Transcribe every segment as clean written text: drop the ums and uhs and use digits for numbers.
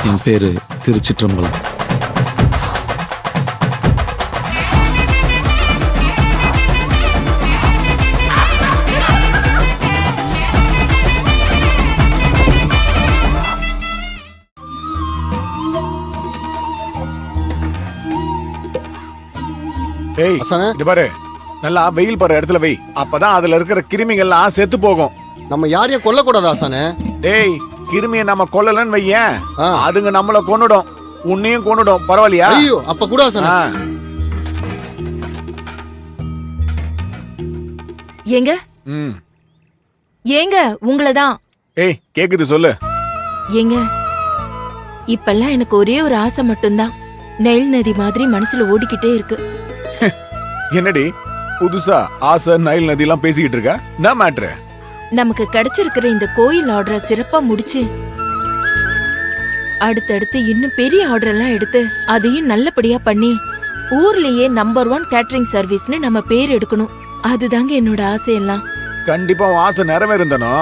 என் பேரு திருச்சிற்றம்பலம். ஏய் இது பாரு, நல்லா வெயில் படுற இடத்துல வை, அப்பதான் அதுல இருக்கிற கிருமிகள்லாம் செத்து போகும். நம்ம யாரையும் கொல்லக்கூடாது ஆசானே. டேய், கிருமியை நம்ம கொல்லலன்னு வையேன், அதுங்க நம்மள கொன்னுடும், உன்னையும் கொன்னுடும். பரவாயில்லையா? ஐயோ, அப்ப கூட ஆசானே. ஏங்க ஏங்க உங்களதான். ஏய், கேக்குது, சொல்லு. ஏங்க இப்பெல்லாம் எனக்கு ஒரே ஒரு ஆசை மட்டும்தான், நெயில் நதி மாதிரி மனசுல ஓடிக்கிட்டே இருக்கு. என்னடி புதுசா ஆசை நைல் நதி எல்லாம் பேசிக்கிட்டு இருக்க? என்ன மேட்ரு? நமக்கு கிடைச்சிருக்கிற இந்த கோயில் ஆர்டரை சிறப்பா முடிச்சு அடுத்தடுத்து இன்னும் பெரிய ஆர்டர் எல்லாம் எடுத்து அதையும் நல்லபடியா பண்ணி ஊர்லயே நம்பர் 1 கேட்டரிங் சர்வீஸ்னு நம்ம பேர் எடுக்கணும். அதுதாங்க என்னோட ஆசையெல்லாம். கண்டிப்பா உன் ஆசை நிறைவேறந்தனோ,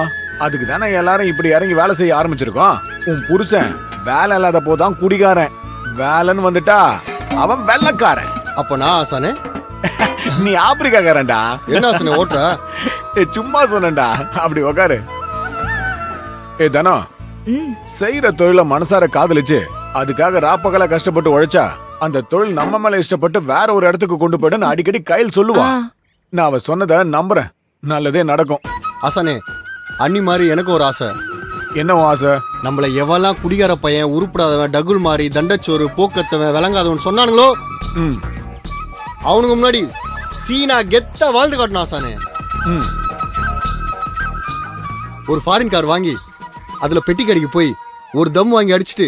அதுக்கு தானே எல்லாரும் இப்படி இறங்கி வேலை செய்ய ஆரம்பிச்சிருக்கோம். உன் புருஷன் வேலை இல்லாத போதான் குடிகாரன், வேலைன்னு வந்துட்டா அவன் வெள்ளக்காரன். அப்ப நான் ஆசானே, நீ ஆப்பிரிக்காரன்டா. என்ன ஆசானே ஓட்டுற? சும்மா சொன்னேன்டா, அப்படி உக்காரு. ஏ தனோ, செய்யற தொழில மனசார காதலிச்சு அதுக்காக ராப்பகலா கஷ்டப்பட்டு உழைச்சா அந்த தொழில் நம்ம மேல இஷ்டப்பட்டு வேற ஒரு இடத்துக்கு கொண்டு போயிட்டு அடிக்கடி கையில் சொல்லுவா. நான் அவ சொன்னதை நம்புறேன், நல்லதே நடக்கும். ஆசானே, அண்ணி மாதிரி எனக்கு ஒரு ஆசை. என்ன ஆசை? நம்மள எவெல்லாம் குடிகார பையன், உருப்படாதவன், டகுல் மாறி, தண்டச்சோறு, போக்கத்தவன், விளங்காதவன் சொன்னானுங்களோ அவனுக்கு முன்னாடி சீனா கெத்த வாழ்ந்து காட்டணும் ஆசானே. ஒரு ஃபாரின் கார் வாங்கி அதுல பெட்டி கடைக்கு போய் ஒரு தம் வாங்கி அடிச்சுட்டு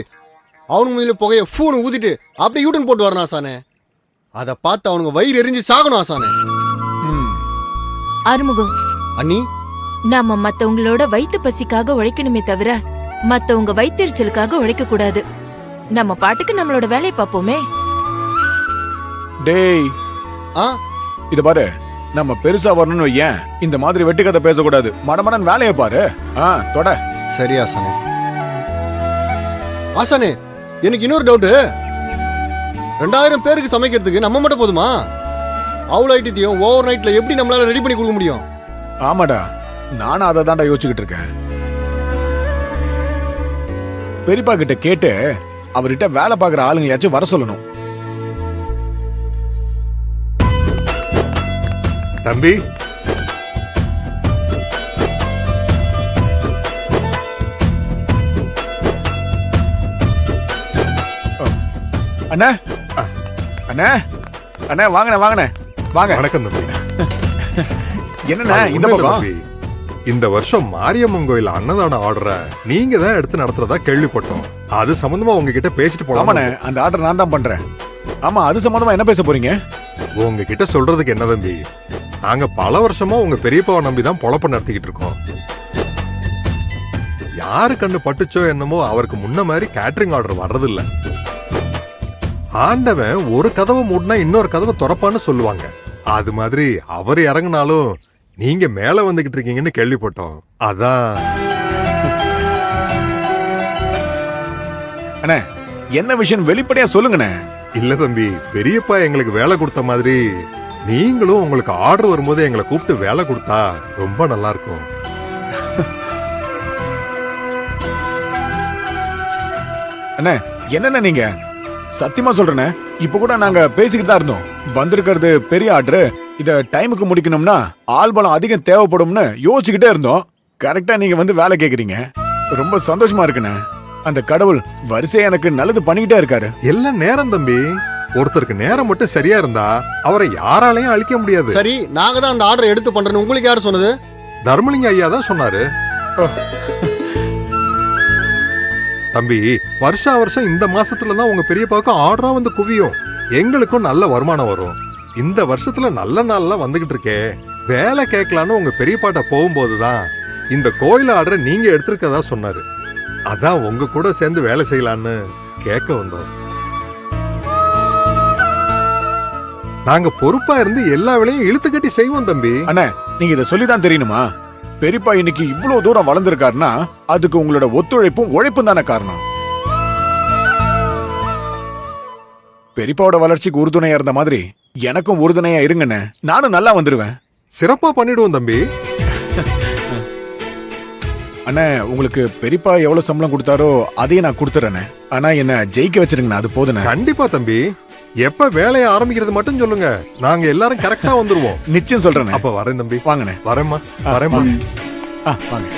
அவனுக்கு முதல்ல புகைய ஃபோன் ஊதிட்டு அப்படியே யூட்டன் போட்டு வரணும் ஆசானே. அதை பார்த்து அவனுங்க வயிறு எரிஞ்சு சாகணும் ஆசானே. ஆறுமுகம் அண்ணி, நாம மத்தவங்களோட வயிற்று பசிக்காக உழைக்கணுமே தவிர மத்தவங்க வயிற்றுச்சலுக்காக உழைக்க கூடாது. நம்ம பாட்டுக்கு நம்மளோட வேலையை பார்ப்போமே. டேய், இது பாரு, நம்ம பெருசா வரணும்னு வையேன், இந்த மாதிரி வெட்டி கதை பேசக்கூடாது. மடமடன் வேலையை பாரு. தொட. சரி ஆசானே. ஆசானே, எனக்கு இன்னொரு டவுட். 2000 பேருக்கு சமைக்கிறதுக்கு நம்ம மட்டும் போதுமா? அவ்வளோ ஐட்டத்தையும் ஓவர் நைட்ல எப்படி நம்மளால ரெடி பண்ணி கொடுக்க முடியும்? ஆமாடா, நானும் அதை தான்டா யோசிச்சுக்கிட்டு இருக்கேன். பெரியப்பா கிட்ட கேட்டு அவர்கிட்ட வேலை பார்க்குற ஆளுங்களையாச்சும் வர சொல்லணும். தம்பி, அண்ணா அண்ணா அண்ணா, வாங்கண்ணே வாங்கண்ணே வாங்க. வணக்கம் தம்பி. என்னண்ணா இந்த பக்கம்? இந்த வருஷம் மாரியம்மன் கோயில் அன்னதான ஆர்டரை நீங்க தான் எடுத்து நடத்துறதா கேள்விப்பட்டோம். அது சம்பந்தமா உங்ககிட்ட பேசிட்டு போலாம். ஆமாண்ணே, அந்த ஆர்டர் நான் தான் பண்றேன். ஆமா, அது சம்பந்தமா என்ன பேச போறீங்க? உங்ககிட்ட சொல்றதுக்கு என்ன தம்பி, நாங்க பல வருஷமா உங்க பெரியப்பாவை நம்பிதான் பொழப்ப நடத்திக்கிட்டு இருக்கோம். யாரு கண்ணு பட்டுச்சோ என்னமோ அவருக்கு முன்ன மாதிரி கேட்டரிங் ஆர்டர் வர்றதில்ல. ஆண்டவன் ஒரு கதவை மூடினா இன்னொரு கதவை திறப்பான்னு சொல்லுவாங்க. அது மாதிரி அவர் இறங்கினாலும் நீங்க மேல வந்துகிட்டு இருக்கீங்கன்னு கேள்விப்பட்டோம். அதான். அண்ணே, என்ன விஷயம் வெளிப்படையா சொல்லுங்கண்ணே. இல்ல தம்பி, பெரியப்பா எங்களுக்கு வேலை கொடுத்த மாதிரி நீங்களும் உங்களுக்கு ஆர்டர் வரும்போது எங்களை கூப்பிட்டு வேலை கொடுத்தா ரொம்ப நல்லா இருக்கும். அண்ணே, என்னண்ணே நீங்க? சத்தியமா சொல்றேனே, இப்ப கூட நாங்க பேசிக்கிட்டு தான் இருந்தோம். வந்திருக்கிறது பெரிய ஆர்டர், இத டைமுக்கு முடிக்கணும்னா ஆள்பலம் அதிகம் தேவைப்படும்னு யோசிச்சுக்கிட்டே இருந்தோம். கரெக்டா நீங்க வந்து வேலை கேக்குறீங்க, ரொம்ப சந்தோஷமா இருக்குண்ணே. அந்த கடவுள் வரிசையா எனக்கு நல்லது பண்ணிக்கிட்டே இருக்காரு. எல்லாம் நேரம் தம்பி. ஒருத்தருக்கு நேரம் மட்டும் சரியா இருந்தா அவரை யாராலையும் அழிக்க முடியாது. சரி, நாங்க தான் அந்த ஆர்டர் எடுத்து பண்றோம். உங்களுக்கு யாரு சொன்னது? தர்மலிங்க ஐயா தான் சொன்னாரு. தம்பி, வருஷா வருஷம் இந்த மாசத்துல தான் உங்க பெரியப்பாவுக்கு ஆர்டரா வந்து குவியும். எங்களுக்கும் நல்ல வருமானம் வரும். இந்த வருஷத்துல நல்ல நாள்லாம் வந்துகிட்டு இருக்கே, வேலை கேட்கலான்னு உங்க பெரியப்பாட்ட போகும்போதுதான் இந்த கோயில் ஆர்டரை நீங்க எடுத்திருக்கதா சொன்னாரு. அதான் உங்க கூட சேர்ந்து வேலை செய்யலான்னு கேட்க வந்தோம். நாங்க பொறுப்பா இருந்து எல்லா வேலையும் இழுத்து கட்டி செய்வோம் தம்பி. அண்ணே, நீங்க இதை சொல்லிதான் தெரியணுமா? பெரியப்பா இன்னைக்கு இவ்வளவு தூரம் வளர்ந்திருக்காருன்னா அதுக்கு உங்களோட ஒத்துழைப்பும் உழைப்பும் தானே காரணம். பெரியப்பாவோட வளர்ச்சிக்கு உறுதுணையா இருந்த மாதிரி எனக்கும் உறுதுணையா இருங்கண்ணே. நானும் நல்லா வந்துருவேன். சிறப்பா பண்ணிடுவோம் தம்பி. அண்ணே, உங்களுக்கு பெரியப்பா எவ்வளவு சம்பளம் கொடுத்தாரோ அதையும் நான் கொடுத்துறேண்ணே. ஆனா என்ன ஜெயிக்க வச்சிருங்கண்ணா, அது போதுண்ணே. கண்டிப்பா தம்பி. எப்ப வேலையை ஆரம்பிக்கிறது மட்டும் சொல்லுங்க, நாங்க எல்லாரும் கரெக்டா வந்துருவோம். நிச்சயம் சொல்றேண்ணே. அப்ப வரேன் தம்பி. வாங்கண்ணே. வரேம்மா, வரேம்மா. வாங்க.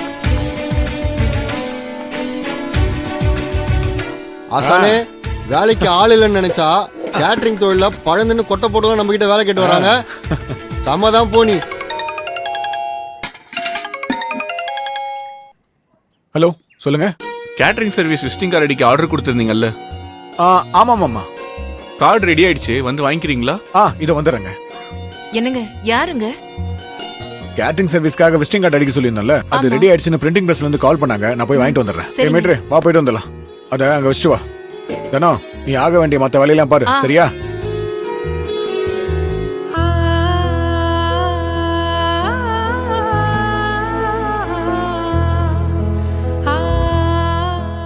ஆசானே, வேலைக்கு ஆள் இல்லைன்னு நினைச்சா கேட்டரிங் தொழில பழந்துன்னு கொட்டை போட்டு நம்ம கிட்ட வேலை கேட்டு வராங்க. சமதான் போனி. ஹலோ, சொல்லுங்க. கேட்டரிங் சர்வீஸ் விசிட்டிங் கார்டு அடிக்க ஆர்டர் கொடுத்துருந்தீங்கல்ல, ஆமாமாமா. கார்டு ரெடி ஆயிடுச்சு, வந்து வாங்கிக்கிறீங்களா? இதை வந்துடுறேங்க. என்னங்க, யாருங்க? கேட்டரிங் சர்வீஸ்க்காக விசிட்டிங் கார்டு அடிக்க சொல்லியிருந்தோம்ல, அது ரெடி ஆயிடுச்சுன்னு பிரிண்டிங் பிரஸ்ல இருந்து கால் பண்ணாங்க. நான் போய் வாங்கிட்டு வந்துடுறேன். சரி. மேட்ரு, வா போயிட்டு வந்துடலாம். அத அங்க வச்சுட்டு வா. தனோ, நீ ஆக வேண்டிய மத்த வேலையெல்லாம் பாரு, சரியா?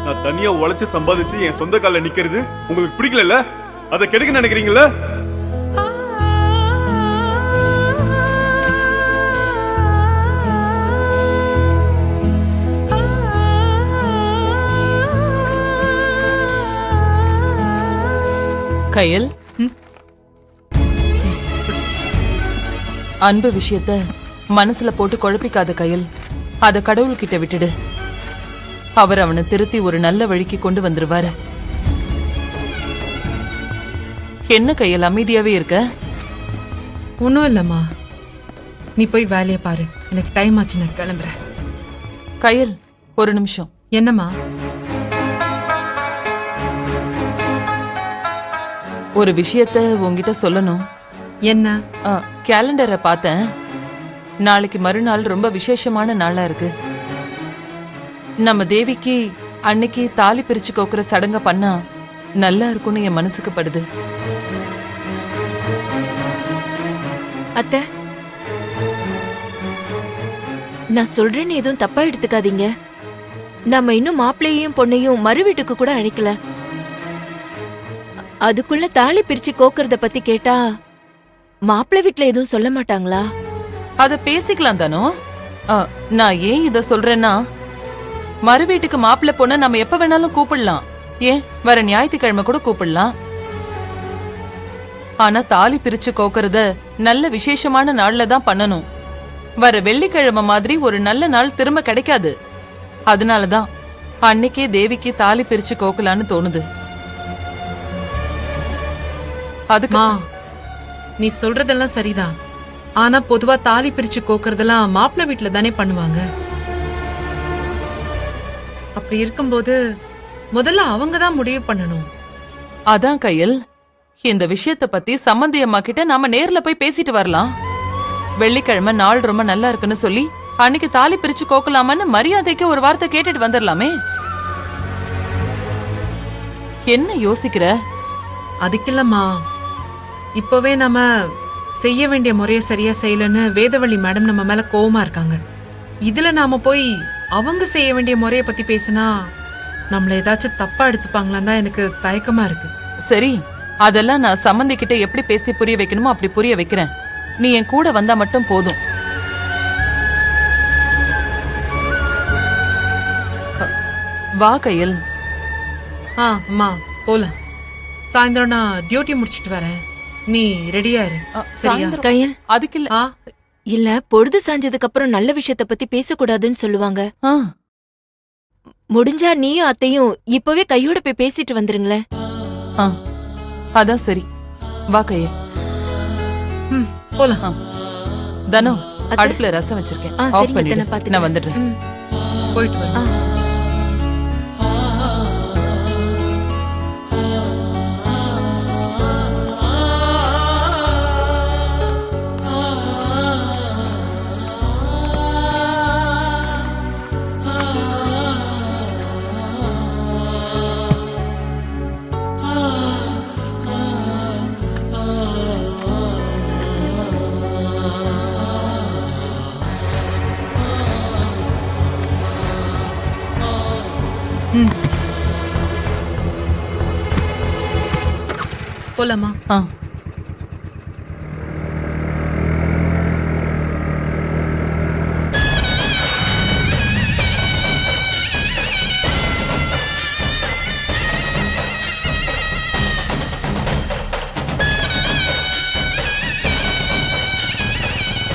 நான் தனியா உழைச்சு சம்பாதிச்சு என் சொந்த கால நிக்கிறது உங்களுக்கு பிடிக்கல? அதை கெடுக்க நினைக்கிறீங்களா? கயல், அன்பு விஷயத்த மனசுல போட்டு குழப்பிக்காத கயல். அத கடவுள்கிட்ட விட்டுடு. அவர் அவனை திருத்தி ஒரு நல்ல வழிக்கு கொண்டு வந்துருவாரு. என்ன கையில் அமைதியாவே இருக்க? ஒன்றும் இல்லைம்மா, நீ போய் வேலையை பாரு. எனக்கு டைம் ஆச்சு, நான் கிளம்புறேன். கயல், ஒரு நிமிஷம். என்னம்மா? ஒரு விஷயத்த உன்கிட்ட சொல்லணும். என்ன? கேலண்டரை பார்த்தேன். நாளைக்கு மறுநாள் ரொம்ப விசேஷமான நாளா இருக்கு. நம்ம தேவிக்கு அன்னைக்கு தாலி பிரிச்சு கோக்குற சடங்க பண்ணா நல்லா இருக்கும்னு என் மனசுக்கு படுது. அத்தை, நான் சொல்றேன்னு எதுவும் தப்பா எடுத்துக்காதீங்க. நம்ம இன்னும் மாப்பிள்ளையும் பொண்ணையும் மறு வீட்டுக்கு கூட அழைக்கல. அதுக்குள்ள தாலி பிரிச்சு கோக்கறத பத்தி கேட்டா மாப்பிள்ளை வீட்டுல எதுவும் சொல்ல மாட்டாங்களா? அத பேசிக்கலாம் தானோ. நான் ஏன் இத சொல்றேன்னா, மறு வீட்டுக்கு மாப்பிள்ளை பொண்ண நம்ம எப்ப வேணாலும் கூப்பிடலாம். ஏன், வர ஞாயிற்றுக்கிழமை கூட கூப்பிடலாம். ஆனா தாலி பிரிச்சு கோக்கறத நல்ல விசேஷமான நாள்ல தான் பண்ணணும். வர வெள்ளிக்கிழமை மாதிரி ஒரு நல்ல நாள் திரும்ப கிடைக்காது. அதனாலதான் அன்னைக்கே தேவிக்கு தாலி பிரிச்சு கோக்கலான்னு தோணுது. அதுக்கு நீ சொல்றதெல்லாம் சரிதான். ஆனா பொதுவா தாலி பிரிச்சு கோக்கறதெல்லாம் மாப்பிள்ளை வீட்டுல தானே பண்ணுவாங்க. அப்படி இருக்கும்போது முதல்ல அவங்க தான் முடிவு பண்ணணும். அதான் கையில், இந்த விஷயத்த பத்தி சம்பந்தி அம்மா கிட்ட நாம நேர்ல போய் பேசிட்டு வரலாம். வெள்ளிக்கிழமை நாள் ரொம்ப நல்லா இருக்குன்னு சொல்லி அன்னைக்கு தாலி பிரிச்சு கோக்கலாமான்னு மரியாதைக்கு ஒரு வார்த்தை கேட்டுட்டு வந்துடலாமே. என்ன யோசிக்கிற? அதுக்கில்லம்மா, இப்பவே நம்ம செய்ய வேண்டிய முறையை சரியா செய்யலன்னு வேதவள்ளி மேடம் நம்ம மேல கோவமா இருக்காங்க. இதுல நாம போய் அவங்க செய்ய வேண்டிய முறையை பத்தி பேசினா நம்மள ஏதாச்சும் தப்பா எடுத்துப்பாங்களான்னு தான் எனக்கு தயக்கமா இருக்கு. சரி, அதெல்லாம் நான் சம்பந்தி கிட்ட எப்படி பேசி புரிய வைக்கணுமோ அப்படி புரிய வைக்கிறேன். நீ என் கூட வந்தா மட்டும் போதும். வா கையில். அம்மா போலாம். சாயந்தரம் நான் டியூட்டி முடிச்சிட்டு வரேன். நீ ரெடியா இரு. சாயந்தரம் கையல், அதுக்கு இல்ல. இல்ல, பொழுது சாஞ்சதுக்கு அப்புறம் நல்ல விஷயத்த பத்தி பேசக்கூடாதுன்னு சொல்லுவாங்க. முடிஞ்சா நீயும் அத்தையும் இப்பவே கையோட போய் பேசிட்டு வந்துருங்களேன். அதான் சரி. வா கையில். போலாம். தனோ, அடுப்புல ரசம் வச்சிருக்கேன். ஆஃப் பண்ணிடு. நான் வந்துடுறேன். போயிட்டு வரேன். போலாமா? ஆ.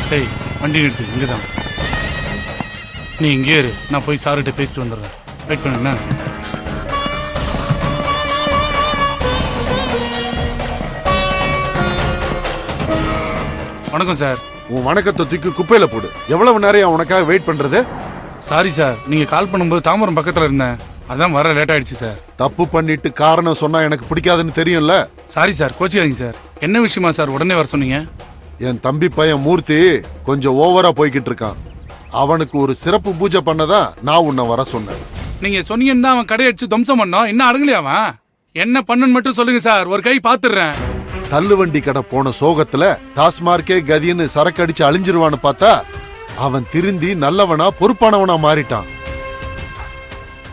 டேய் வண்டி நிறுத்து, இங்கே தான். நீ இங்கே இரு, நான் போய் சார்கிட்ட பேசிட்டு வந்துடுறேன். வெயிட் பண்ணுண்ணா. வணக்கம் சார். உன் வணக்கத்தை தூக்கி குப்பையில போடு. எவ்வளவு நேரம் உனக்காக வெயிட் பண்றது? சாரி சார், நீங்கள் கால் பண்ணும்போது தாம்பரம் பக்கத்தில் இருந்தேன், அதான் வர லேட் ஆயிடுச்சு சார். தப்பு பண்ணிட்டு காரணம் சொன்னா எனக்கு பிடிக்காதுன்னு தெரியும்ல. சாரி சார், கோச்சிக்காதீங்க சார். என்ன விஷயமா சார் உடனே வர சொன்னீங்க? என் தம்பி பையன் மூர்த்தி கொஞ்சம் ஓவரா போய்கிட்டு இருக்கான். அவனுக்கு ஒரு சிறப்பு பூஜை பண்ணதான் நான் உன்னை வர சொன்னேன். நீங்கள் சொன்னீங்கன்னா அவன் கடை அடிச்சு துவம்சம் பண்ணோம். இன்னும் அடங்கலையா அவன்? என்ன பண்ணுன்னு மட்டும் சொல்லுங்க சார், ஒரு கை பார்த்துடுறேன். தள்ளுவண்டி கடை போன சோகத்துல டாஸ்மார்க்கே கதின்னு சரக்கு அடிச்சு அழிஞ்சிருவான்னு பார்த்தா அவன் திருந்தி நல்லவனா பொறுப்பானவனா மாறிட்டான்.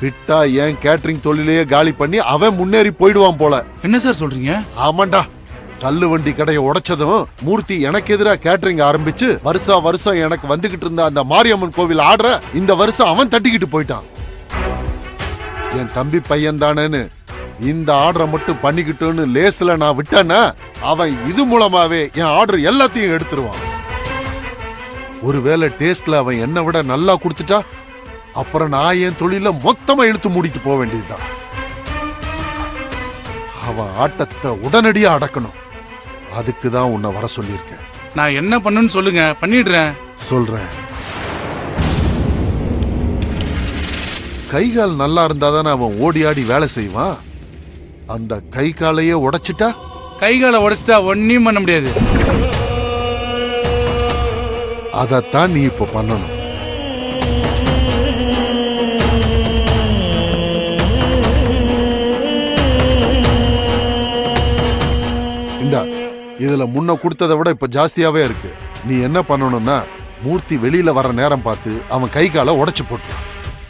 விட்டா ஏன் கேட்டரிங் தொழிலையே காலி பண்ணி அவன் முன்னேறி போயிடுவான் போல. என்ன சார் சொல்றீங்க? ஆமாண்டா, தள்ளுவண்டி கடையை உடைச்சதும் மூர்த்தி எனக்கு எதிரா கேட்டரிங் ஆரம்பிச்சு வருஷம் எனக்கு வந்துகிட்டு இருந்த அந்த மாரியம்மன் கோவில் ஆர்டரை இந்த வருஷம் அவன் தட்டிக்கிட்டு போயிட்டான். என் தம்பி பையன் தானேன்னு இந்த ஆர்டரை மட்டும் பண்ணிக்கிட்டோன்னு லேஸ்ல நான் விட்டேன்னா அவன் இது மூலமாவே என் ஆர்டர் எல்லாத்தையும் எடுத்துருவான். ஒருவேளை டேஸ்ட்ல அவன் என்னை விட நல்லா கொடுத்துட்டா அப்புறம் நான் என் தொழில மொத்தமா இழுத்து மூடிட்டு போக வேண்டியதுதான். அவன் ஆட்டத்தை உடனடியா அடக்கணும். அதுக்கு தான் உன்னை வர சொல்லியிருக்கேன். நான் என்ன பண்ணுன்னு சொல்லுங்க, பண்ணிடுறேன். சொல்றேன். கைகால் நல்லா இருந்தாதானே அவன் ஓடி ஆடி வேலை செய்வான். அந்த கை காலையே உடைச்சிட்டா? கைகாலை உடைச்சிட்டா ஒன்னும் பண்ண முடியாது. அதத்தான் நீ இப்ப பண்ணணும். இந்தா, இதுல முன்ன கொடுத்ததை விட இப்ப ஜாஸ்தியாவே இருக்கு. நீ என்ன பண்ணணும்னா மூர்த்தி வெளியில வர நேரம் பார்த்து அவன் கை காலை உடைச்சு போட்டு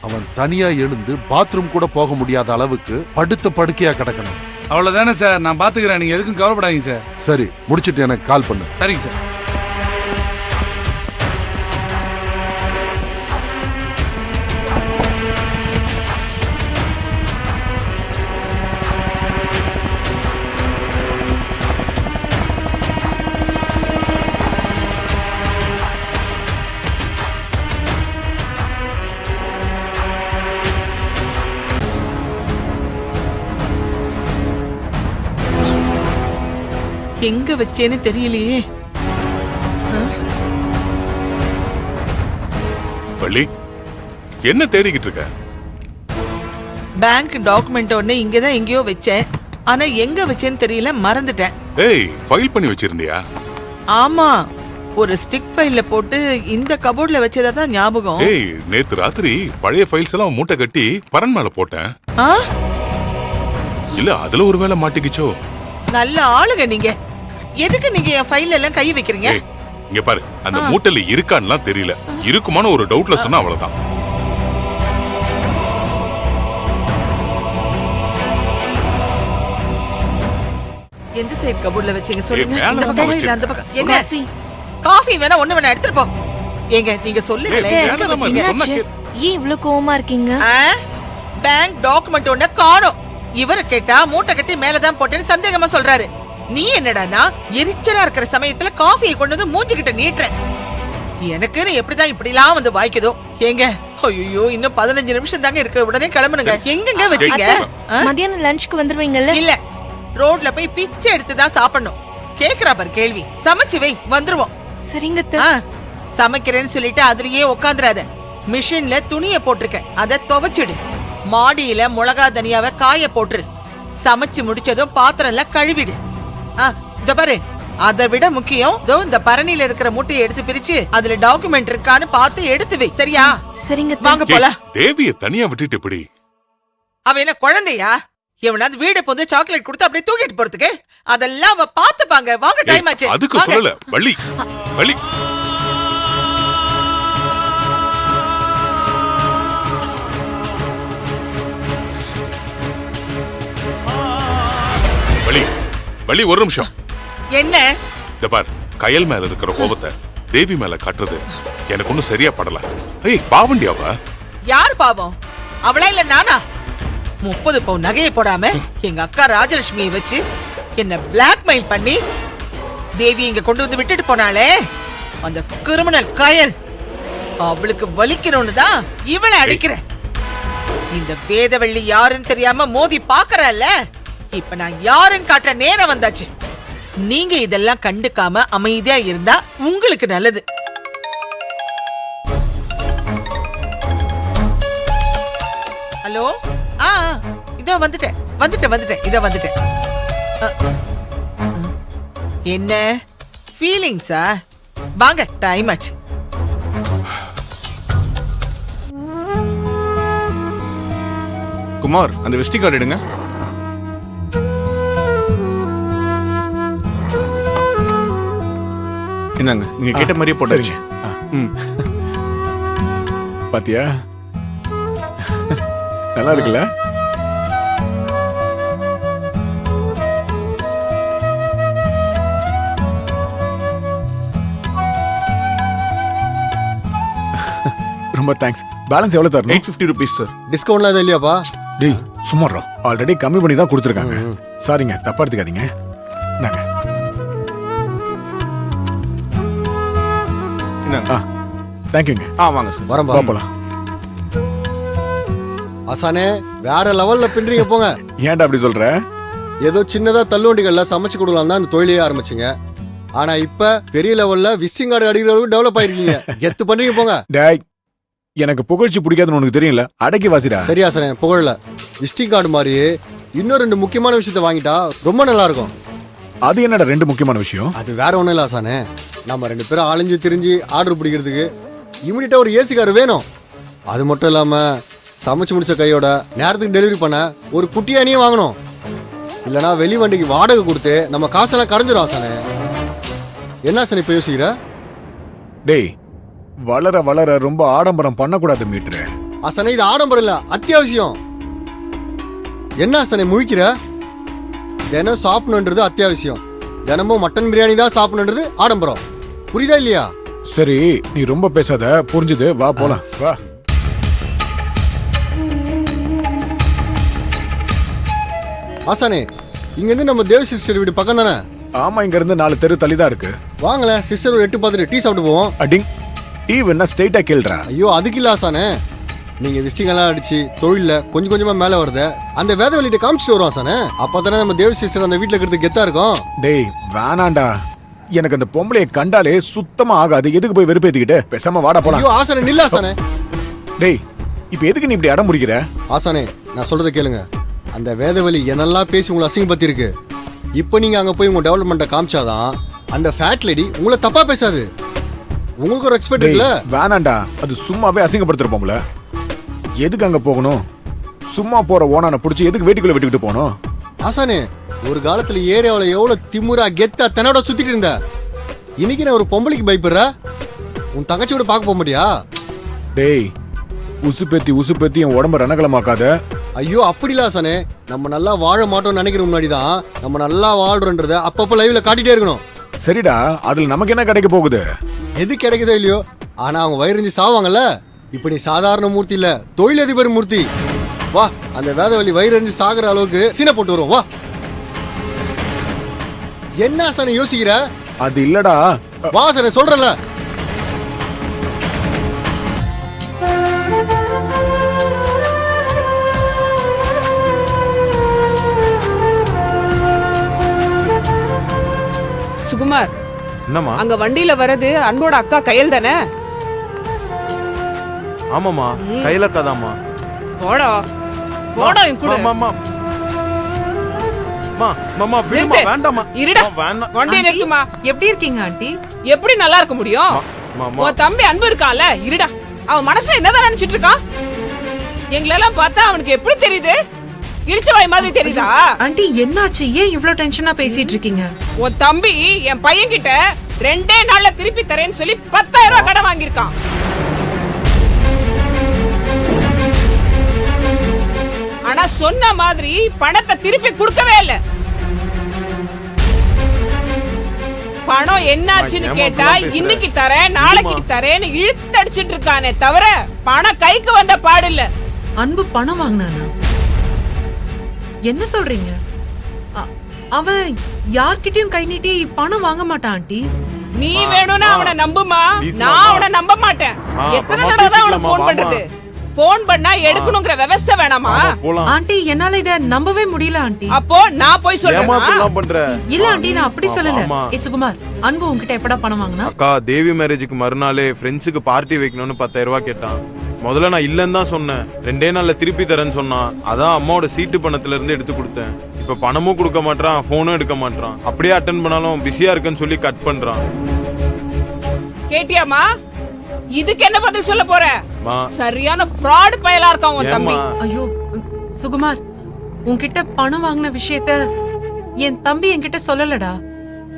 அவன் தனியா எழுந்து பாத்ரூம் கூட போக முடியாத அளவுக்கு படுத்த படுக்கையா கிடக்கணும். அவ்வளவுதானே சார், நான் பாத்துக்கிறேன். நீங்க எதுக்கும் கவலைப்படாதீங்க சார். சரி, முடிச்சிட்டு எனக்கு கால் பண்ணு. சரிங்க சார். எங்க வச்சேன்னு தெரியலையே. வள்ளி, என்ன தேடிக்கிட்டு இருக்க? பேங்க் டாக்குமெண்ட் ஒண்ணு இங்கதான் எங்கேயோ வச்சேன், ஆனா எங்க வச்சேன்னு தெரியல, மறந்துட்டேன். ஏய், ஃபைல் பண்ணி வச்சிருந்தியா? ஆமா, ஒரு ஸ்டிக் ஃபைல்ல போட்டு இந்த கபோர்ட்ல வச்சதா தான் ஞாபகம். ஏய், நேத்து ராத்திரி பழைய ஃபைல்ஸ் எல்லாம் மூட்டை கட்டி பரன் மேல போட்டேன். இல்ல அதுல ஒருவேளை மாட்டிக்கிச்சோ? நல்ல ஆளுங்க நீங்க. எதுக்கு நீங்க என் ஃபைல் எல்லாம் கை வைக்கிறீங்க? இங்க பாரு, அந்த மூட்டையில இருக்கான்னுலாம் தெரியல. இருக்குமான ஒரு டவுட்ல சொன்னா அவ்வளவுதான். எந்த சைடு கபோர்ட்ல வச்சீங்க சொல்லுங்க. மேல இந்த தான் பக்கம் இல்ல அந்த பக்கம். என்ன காஃபி வேணா ஒண்ணு வேணா எடுத்துட்டு போ. ஏங்க நீங்க சொல்லுங்களே, எங்க வச்சீங்க? ஏன் இவ்ளோ கோவமா இருக்கீங்க? பேங்க் டாக்குமெண்ட் ஒண்ணு காணோம். இவரை கேட்டா மூட்டை கட்டி மேலதான் போட்டேன்னு சந்தேகமா சொல்றாரு. நீ என்னடானா எரிச்சலா இருக்கிற சமயத்துல காஃபியை கொண்டு வந்து மூஞ்சிக்கிட்ட நீட்டுற. எனக்குன்னு எப்படிதான் இப்படிலாம் வந்து வாய்க்குதோ. ஏங்க ஐயோ, இன்னும் 15 நிமிஷம் தாங்க இருக்கு, உடனே கிளம்பணுங்க. எங்கங்க வச்சீங்க? மதியானம் லஞ்சுக்கு வந்துருவீங்கல்ல? இல்ல, ரோட்ல போய் பிச்சை எடுத்து தான் சாப்பிடணும். கேக்குறா பாரு கேள்வி. சமைச்சு வை, வந்துருவோம். சரிங்க. சமைக்கிறேன்னு சொல்லிட்டு அதுலயே உட்காந்துராத. மிஷின்ல துணிய போட்டிருக்க, அத துவைச்சிடு. மாடியில மிளகா தனியாவை காய போட்டுரு. சமைச்சு முடிச்சதும் பாத்திரம் எல்லாம் கழுவிடு. இத பாரு, அதை விட முக்கியம் இந்த பரணியில இருக்கிற மூட்டையை எடுத்து பிரிச்சு அதுல டாக்குமெண்ட் இருக்கான்னு பார்த்து எடுத்து வை. சரியா? சரிங்க. வாங்க போலாம். தேவிய தனியா விட்டுட்டு எப்படி? அவ என்ன குழந்தையா? எவனாவது வீடு போது சாக்லேட் கொடுத்து அப்படியே தூக்கிட்டு போறதுக்கு? அதெல்லாம் அவ பாத்துப்பாங்க. வாங்க, டைம் ஆச்சு. அதுக்கு சொல்லல வள்ளி. வள்ளி, வள்ளி, வள்ளி ஒரு நிமிஷம். என்ன? இந்த பார், கயல் மேல இருக்கிற கோபத்தை தேவி மேல காட்டுறது எனக்கு ஒண்ணும் சரியா படல. ஏய், பாவண்டி அவ. யார் பாவம்? அவளா இல்ல நானா? 30 பவுன் நகையை போடாம எங்க அக்கா ராஜலட்சுமியை வச்சு என்ன பிளாக்மெயில் பண்ணி தேவி இங்க கொண்டு வந்து விட்டுட்டு போனாளே அந்த கிரிமினல் கயல், அவளுக்கு வலிக்கணும்னு தான் இவளை அடிக்கிறேன். இந்த வேதவள்ளி யாருன்னு தெரியாம மோதி பாக்குறல்ல, இப்ப நான் யாருன்னு காட்டுற நேரம் வந்தாச்சு. நீங்க இதெல்லாம் கண்டுக்காம அமைதியா இருந்தா உங்களுக்கு நல்லது. ஹலோ, இதோ வந்துட்டேன். இதோ வந்துட்டேன். என்ன ஃபீலிங்ஸா? வாங்க, டைம் ஆச்சு. குமார், அந்த விசிட்டிங் கார்டு எடுங்க. என்னங்க, நீங்க கேட்ட மாதிரியே போட்டாச்சு. பாத்தியா, நல்லா இருக்குல்ல? ரொம்ப தேங்க்ஸ். பேலன்ஸ் எவ்வளவு தரணும்? 850 rupees சார். டிஸ்கவுண்ட்லாம் எதுவும் இல்லையாப்பா? டேய் சும்மாறோம், ஆல்ரெடி கம்மி பண்ணி தான் கொடுத்துருக்காங்க. சாரிங்க, தப்பா எடுத்துக்காதீங்க. நாங்க தேங்க்யூங்க. வாங்க சார். வரம்பா போலாம். ஆசானே, வேற லெவல்ல பின்றீங்க போங்க. ஏன்டா அப்படி சொல்ற? ஏதோ சின்னதா தள்ளுவண்டிகள்ல சமைச்சு கொடுக்கலாம் தான் அந்த தொழிலையே ஆரம்பிச்சீங்க. ஆனா இப்ப பெரிய லெவல்ல விசிட்டிங் கார்டு அடிக்கிற அளவுக்கு டெவலப் ஆயிருக்கீங்க. கெத்து பண்றீங்க போங்க. டேய், எனக்கு புகழ்ச்சி பிடிக்காதுன்னு உனக்கு தெரியல. அடக்கி வாசிடா. சரியா சார், புகழல. விசிட்டிங் கார்டு மாதிரி இன்னும் 2 முக்கியமான விஷயத்த வாங்கிட்டா ரொம்ப நல்லா இருக்கும். அது என்னடா 2 முக்கியமான விஷயம்? அது வேற ஒண்ணும் இல்ல ஆசானே, நம்ம 2 பேரும் அலைஞ்சு திரிஞ்சு ஆர்டர் பிடிக்கிறதுக்கு இமிடியட்டா ஒரு ஏசி கார் வேணும். அது மட்டும் இல்லாம சமைச்சு முடிச்ச கையோட நேரத்துக்கு டெலிவரி பண்ண ஒரு குட்டி அணியும் வாங்கணும். இல்லனா வெளி வண்டிக்கு வாடகை கொடுத்து நம்ம காசெல்லாம் கரைஞ்சிடும் ஆசானே. என்ன ஆசானே இப்ப யோசிக்கிற? டேய், வளர வளர ரொம்ப ஆடம்பரம் பண்ணக்கூடாது மீட்ரு. ஆசானே, இது ஆடம்பரம் இல்ல, அத்தியாவசியம். என்ன ஆசானே முழிக்கிற? தினம் சாப்பிடணுன்றது அத்தியாவசியம். தினமும் மட்டன் பிரியாணி தான் சாப்பிடணுன்றது ஆடம்பரம். புரியுதா இல்லையா? சரி, நீ ரொம்ப பேசாத, புரிஞ்சுது. வா போலாம், வா. ஆசானே, இங்க இருந்து நம்ம தேவ சிஸ்டர் வீடு பக்கம் தானே? ஆமா, இங்க இருந்து 4 தெரு தள்ளி தான் இருக்கு. வாங்கல சிஸ்டர் ஒரு 8 பார்த்துட்டு டீ சாப்பிட்டு போவோம். அடிங், டீ வேணா ஸ்ட்ரைட்டா கேள்றா. ஐயோ, அதுக்கு இல்ல ஆசானே, நீங்க விசிட்டிங் எல்லாம் அடிச்சு தொழில கொஞ்சம் கொஞ்சமா மேல வருது அந்த வேதவழிட்ட காமிச்சிட்டு வரும் ஆசானே. அப்பதானே நம்ம தேவ சிஸ்டர் அந்த வீட்டுல இருக்கிறது கெத்தா இருக்கும். டேய் வேணாண்டா, எனக்கு அந்த பொம்பளைய கண்டாலே சுத்தமா ஆகாது. எதுக்கு போய் வெறுப்பேத்திக்கிட்டு பேசாம வாடா போலாம். ஐயோ ஆசானே, நில்ல ஆசானே. டேய், இப்போ எதுக்கு நீ இப்படி அடம் முடிக்கிற? ஆசானே, நான் சொல்றதை கேளுங்க. அந்த வேதவழி என்னெல்லாம் பேசி உங்களை அசிங்கப்படுத்தி இருக்கு. இப்போ நீங்க அங்க போய் உங்க டெவலப்மெண்ட்டை காமிச்சாதான் அந்த ஃபேட் லேடி உங்களை தப்பா பேசாது. உங்களுக்கு ஒரு எக்ஸ்பெக்ட் இல்ல. வேணாண்டா, அது சும்மாவே அசிங்கப்படுத்திருப்போம்ல. எதுக்கு அங்க போகணும்? சும்மா போற ஓனான புடிச்சு எதுக்கு வீட்டுக்குள்ள விட்டுக்கிட்டு போகணும்? ஆசானே, ஒரு காலத்துல ஏரியாவுல எவ்வளவு திமுறா கெத்தா தன்னோட சுத்திட்டு இருந்த. இன்னைக்கு நான் ஒரு பொம்பளைக்கு பயப்படுற. உன் தங்கச்சியோட பார்க்க போக மாட்டியா? டேய், உசுப்பேத்தி என் உடம்ப ரணகலமாக்காத. ஐயோ, அப்படி இல்ல ஆசானே. நம்ம நல்லா வாழ மாட்டோம்னு நினைக்கிற முன்னாடிதான் நம்ம நல்லா வாழ்றோன்றத அப்பப்ப லைவ்ல காட்டிட்டே இருக்கணும். சரிடா, அதுல நமக்கு என்ன கிடைக்க போகுது? எது கிடைக்குதோ இல்லையோ, ஆனா அவங்க வயிறிஞ்சு சாவாங்கல்ல. இப்ப நீ சாதாரண மூர்த்தி இல்ல, தொழிலதிபர் மூர்த்தி. வா, அந்த வேதவழி வயிறறிஞ்சு சாகுற அளவுக்கு சீனை போட்டு வரும். வா. என்ன ஆசானே யோசிக்கிற? அது இல்லடா. வா ஆசானே, சொல்றல. சுகுமார், என்னம்மா? அங்க வண்டியில வர்றது அன்போட அக்கா கயல் தானே? ஆமாமா, கையில கதாமா. போடா போடா என் கூட. இருடா, வண்டியை நிறுத்துமா. எப்படி இருக்கீங்க ஆண்டி? எப்படி நல்லா இருக்க முடியும்? உன் தம்பி அன்பு இருக்கான்ல, இருடா. அவன் மனசுல என்னதான் நினைச்சிட்டு இருக்கான்? எங்களெல்லாம் பார்த்தா அவனுக்கு எப்படி தெரியுது? இடிச்ச வாய் மாதிரி தெரியுதா? ஆண்டி என்னாச்சு? ஏன் இவ்ளோ டென்ஷனா பேசிட்டு இருக்கீங்க? உன் தம்பி என் பையன் கிட்ட 2 நாள்ல திருப்பி தரேன்னு சொல்லி 10,000 ரூபாய் கடன் வாங்கியிருக்கான். ஆனா சொன்ன மாதிரி பணத்தை திருப்பி கொடுக்கவே இல்ல. பணம் என்னாச்சுன்னு கேட்டா இன்னைக்கு தரேன் நாளைக்கு தரேன்னு இழுத்தடிச்சிட்டு இருக்கானே தவிர பணம் கைக்கு வந்த பாடில்ல. அன்பு பணம் வாங்கினானா? என்ன சொல்றீங்க? அவன் யார்கிட்டயும் கை நீட்டி பணம் வாங்க மாட்டான் ஆண்டி. நீ வேணும்னா அவனை நம்புமா, நான் அவனை நம்ப மாட்டேன். எத்தனை தடவை தான் அவனை போன் பண்றது? போன் பண்ணா எடுக்கணுங்கிற விவசாய வேணாமா? ஆண்டி என்னால இத நம்பவே முடியல ஆண்டி. அப்போ நான் போய் சொல்றேன். இல்ல ஆண்டி நான் அப்படி சொல்லல. சுகுமார், அன்பு உன்கிட்ட எப்படா பணம் வாங்கினா? அக்கா தேவி மேரேஜுக்கு மறுநாளே ஃப்ரெண்ட்ஸுக்கு பார்ட்டி வைக்கணும்னு 10,000 ரூபாய் கேட்டான். முதல்ல நான் இல்லன்னு தான் சொன்னேன். 2 நாள்ல திருப்பி தரேன்னு சொன்னான். அதான் அம்மாவோட சீட்டு பணத்துல இருந்து எடுத்து கொடுத்தேன். இப்ப பணமும் கொடுக்க மாட்டான், போனும் எடுக்க மாட்டான். அப்படியே அட்டன் பண்ணாலும் பிஸியா இருக்குன்னு சொல்லி கட் பண்றான். கேட்டியாமா? இதுக்கு என்ன பதில் சொல்ல போற? சரியான ஃப்ராட் பயலா இருக்கான் உன் தம்பி. ஐயோ சுகுமார், உன்கிட்ட பணம் வாங்கின விஷயத்த என் தம்பி என்கிட்ட சொல்லலடா.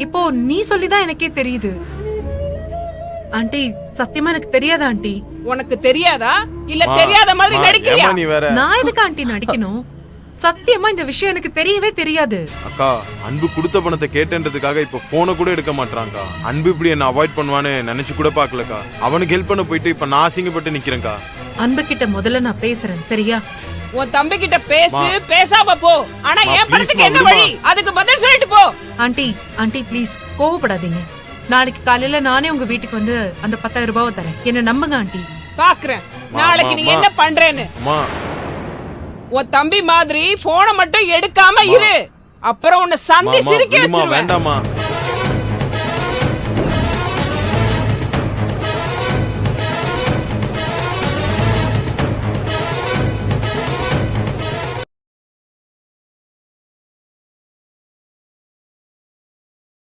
இப்போ நீ சொல்லிதான் எனக்கே தெரியுது. ஆண்டி சத்தியமா எனக்கு தெரியாதா ஆண்டி? உனக்கு தெரியாதா இல்ல தெரியாத மாதிரி நடிக்கிறியா? நான் எதுக்கு ஆண்டி நடிக்கணும்? சத்தியமா இந்த விஷயம் எனக்கு தெரியவே தெரியாது. அக்கா அன்பு கொடுத்த பணத்தை கேட்டேன்றதுக்காக இப்ப போனை கூட எடுக்க மாட்டான்க்கா. அன்பு இப்படி என்ன அவாய்ட் பண்ணுவான்னு நினைச்சு கூட பாக்கலக்கா. அவனுக்கு ஹெல்ப் பண்ண போயிட்டு இப்ப நான் அசிங்கப்பட்டு நிக்கிறேன்க்கா. அன்பு கிட்ட முதல்ல நான் பேசுறேன், சரியா? உன் தம்பி கிட்ட பேசு, பேசாம போ. ஆனா என் பணத்துக்கு என்ன வழி? அதுக்கு பதில் சொல்லிட்டு போ. ஆண்டி ஆண்டி ப்ளீஸ் கோவப்படாதீங்க. நாளைக்கு காலையில நானே உங்க வீட்டுக்கு வந்து அந்த 10,000 ரூபாவை தரேன். என்ன நம்புங்க ஆண்டி. பாக்குறேன் நாளைக்கு நீ என்ன பண்றேன்னு. உன் தம்பி மாதிரி போனை மட்டும் எடுக்காம இரு. அப்புறம் உன்னை சந்தி சிரிக்க வச்சிருவேன். வேண்டாமா